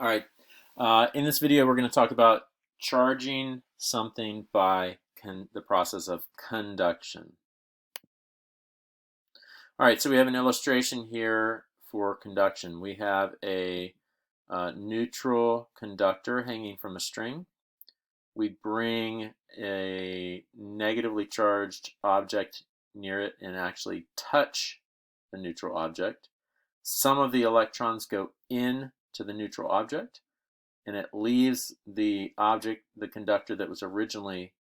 All right. In this video, we're going to talk about charging something by the process of conduction. All right, so we have an illustration here for conduction. We have a neutral conductor hanging from a string. We bring a negatively charged object near it and actually touch the neutral object. Some of the electrons go in to the neutral object, and it leaves the object, the conductor that was originally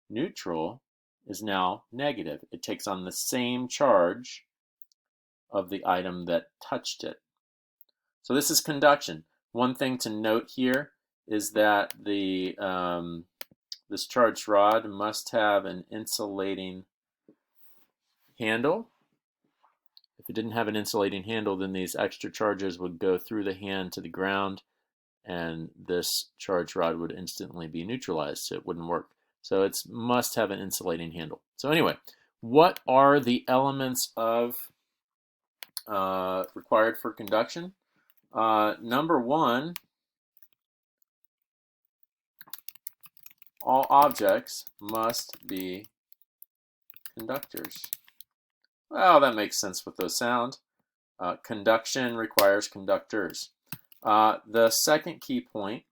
neutral, is now negative. It takes on the same charge of the item that touched it. So this is conduction. One thing to note here is that the this charged rod must have an insulating handle. If it didn't have an insulating handle, then these extra charges would go through the hand to the ground, and this charge rod would instantly be neutralized, so it wouldn't work. So it must have an insulating handle. So anyway, what are the elements of required for conduction? Number one, all objects must be conductors. Well, that makes sense with those sound. Conduction requires conductors. The second key point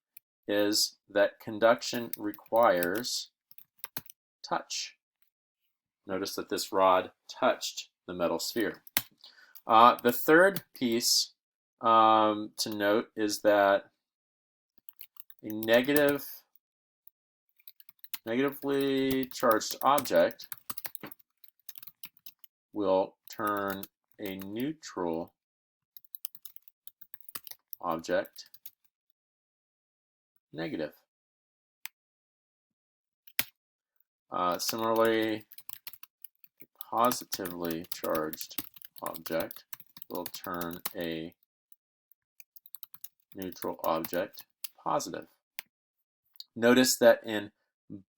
is that conduction requires touch. Notice that this rod touched the metal sphere. The third piece to note is that a negatively charged object will turn a neutral object negative. Similarly, a positively charged object will turn a neutral object positive. Notice that in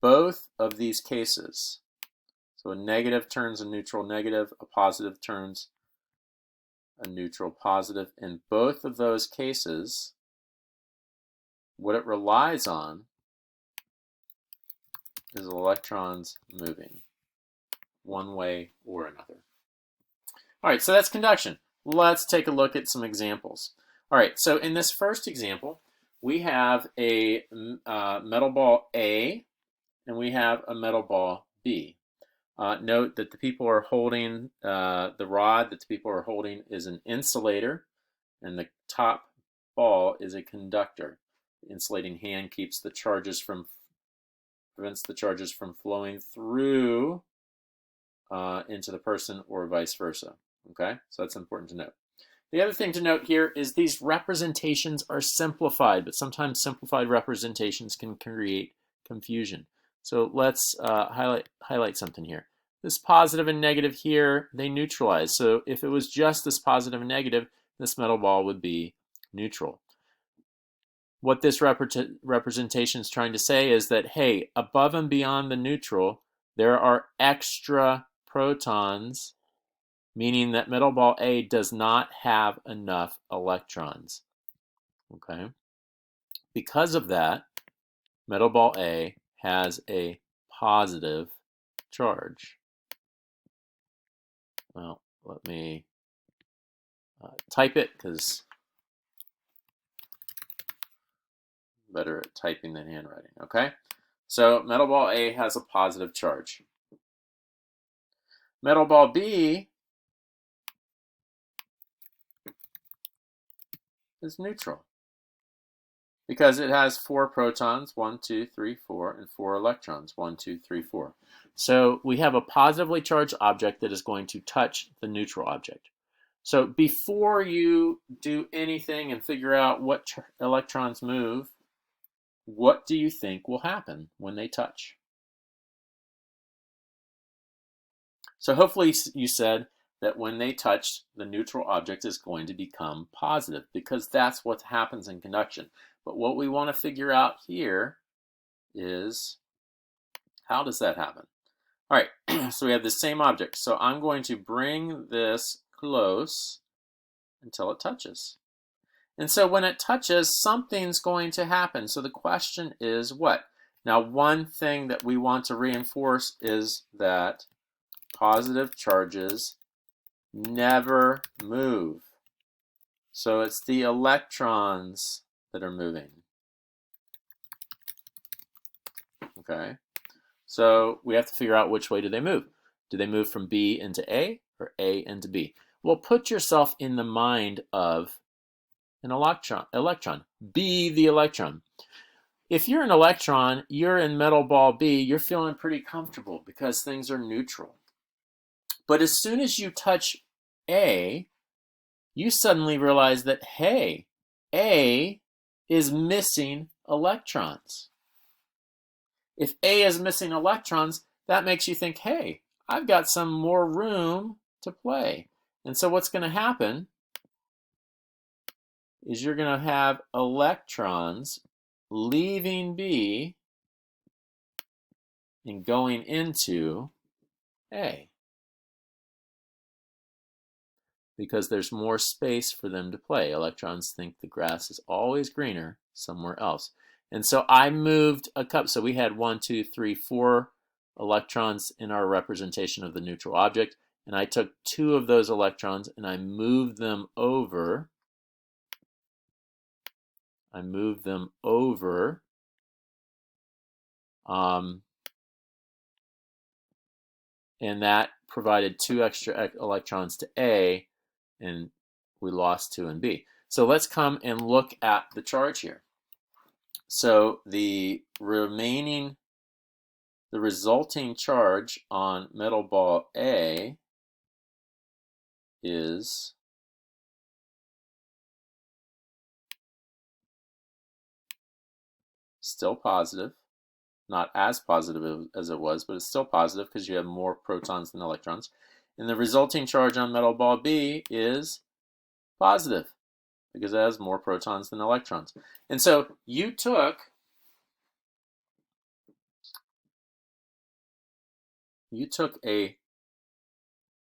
both of these cases, so a negative turns a neutral negative, a positive turns a neutral positive. In both of those cases, what it relies on is electrons moving one way or another. All right, so that's conduction. Let's take a look at some examples. All right, so in this first example, we have a metal ball A and we have a metal ball B. Note that the people are holding, the rod that the people are holding is an insulator, and the top ball is a conductor. The insulating hand keeps the charges from, prevents the charges from flowing through into the person or vice versa. Okay, so that's important to note. The other thing to note here is these representations are simplified, but sometimes simplified representations can create confusion. So let's highlight something here. This positive and negative here, they neutralize. So if it was just this positive and negative, this metal ball would be neutral. What this representation is trying to say is that, hey, above and beyond the neutral, there are extra protons, meaning that metal ball A does not have enough electrons. Okay? Because of that, metal ball A has a positive charge. Well, let me type it, because better at typing than handwriting. Okay? So metal ball A has a positive charge. Metal ball B is neutral because it has 4 protons, 1, 2, 3, 4, and 4 electrons, 1, 2, 3, 4. So we have a positively charged object that is going to touch the neutral object. So before you do anything and figure out what electrons move, what do you think will happen when they touch? So hopefully you said that when they touch, the neutral object is going to become positive, because that's what happens in conduction. But what we want to figure out here is, how does that happen? All right, so we have the same object. So I'm going to bring this close until it touches. And so when it touches, something's going to happen. So the question is what? Now, one thing that we want to reinforce is that positive charges never move. So it's the electrons that are moving. Okay? So we have to figure out which way do they move. Do they move from B into A or A into B? Well, put yourself in the mind of an electron. Be the electron. If you're an electron, you're in metal ball B, you're feeling pretty comfortable because things are neutral. But as soon as you touch A, you suddenly realize that, hey, A is missing electrons. If A is missing electrons, that makes you think, hey, I've got some more room to play. And so what's going to happen is you're going to have electrons leaving B and going into A, because there's more space for them to play. Electrons think the grass is always greener somewhere else. And so I moved a couple. So we had 1, 2, 3, 4 electrons in our representation of the neutral object. And I took 2 of those electrons and I moved them over. And that provided 2 extra electrons to A, and we lost 2 in B. So let's come and look at the charge here. So the resulting charge on metal ball A is still positive. Not as positive as it was, but it's still positive because you have more protons than electrons. And the resulting charge on metal ball B is positive because it has more protons than electrons. And so you took a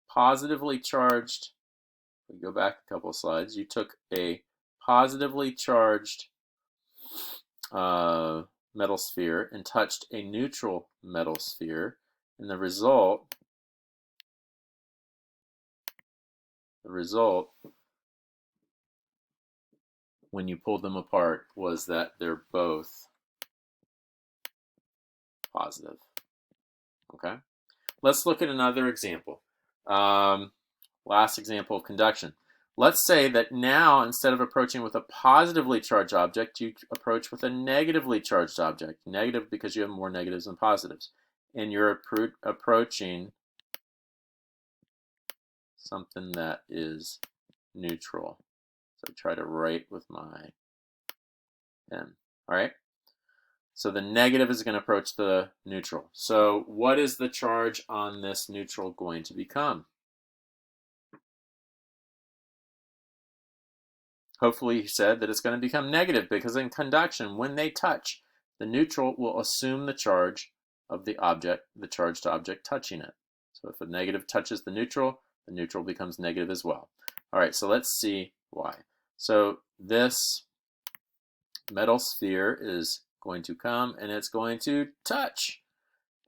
positively charged, we go back a couple of slides, you took a positively charged metal sphere and touched a neutral metal sphere, and the result when you pulled them apart was that they're both positive. Okay, let's look at another example. Last example of conduction. Let's say that now, instead of approaching with a positively charged object, you approach with a negatively charged object. Negative because you have more negatives than positives. And you're approaching something that is neutral. So try to write with my pen. All right? So the negative is going to approach the neutral. So what is the charge on this neutral going to become? Hopefully you said that it's going to become negative, because in conduction, when they touch, the neutral will assume the charge of the object, the charged object touching it. So if a negative touches the neutral becomes negative as well. All right, so let's see why. So this metal sphere is going to come and it's going to touch,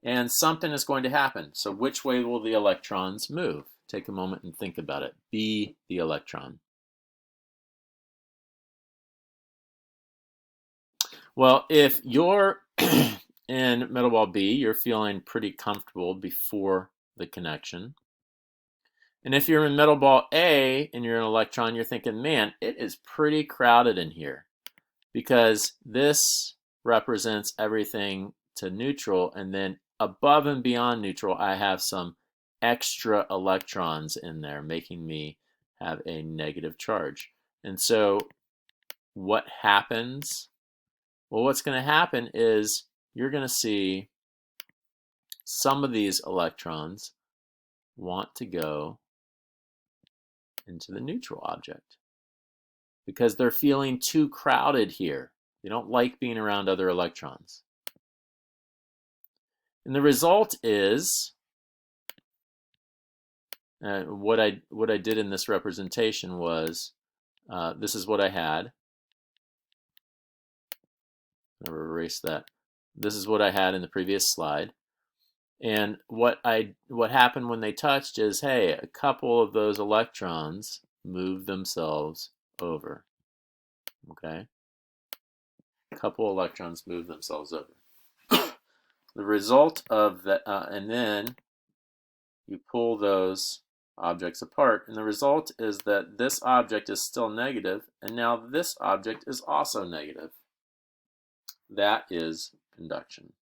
and something is going to happen. So which way will the electrons move? Take a moment and think about it. Be the electron. Well, if you're in metal ball B, you're feeling pretty comfortable before the connection. And if you're in metal ball A and you're an electron, you're thinking, man, it is pretty crowded in here, because this represents everything to neutral, and then above and beyond neutral, I have some extra electrons in there, making me have a negative charge. And so what happens? Well, what's going to happen is you're going to see some of these electrons want to go into the neutral object because they're feeling too crowded here. They don't like being around other electrons. And the result is, what I did in this representation was this is what I had. Never erase that. This is what I had in the previous slide. And what happened when they touched is, hey, a couple of those electrons move themselves over. Okay, a couple electrons move themselves over. The result of that, and then you pull those objects apart, and the result is that this object is still negative, and now this object is also negative. That is conduction.